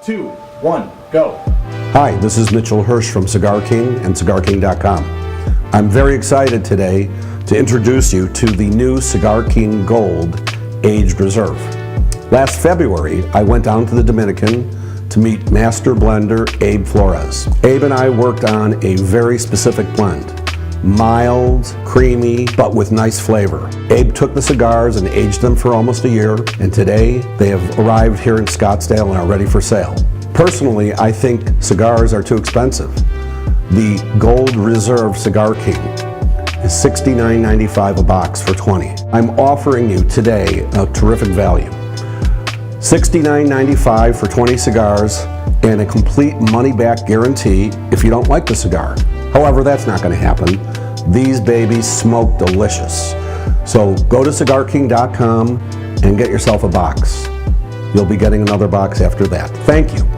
2, 1, go. Hi, this is Mitchel Hirsh from Cigar King and cigarking.com. I'm very excited today to introduce you to the new Cigar King Gold Aged Reserve. Last February, I went down to the Dominican to meet master blender Abe Flores. Abe and I worked on a very specific blend. Mild, creamy, but with nice flavor. Abe took the cigars and aged them for almost a year, and today they have arrived here in Scottsdale and are ready for sale. Personally, I think cigars are too expensive. The Gold Reserva Cigar King is $69.95 a box for 20. I'm offering you today a terrific value. $69.95 for 20 cigars and a complete money-back guarantee if you don't like the cigar. However, that's not going to happen. These babies smoke delicious. So go to cigarking.com and get yourself a box. You'll be getting another box after that. Thank you.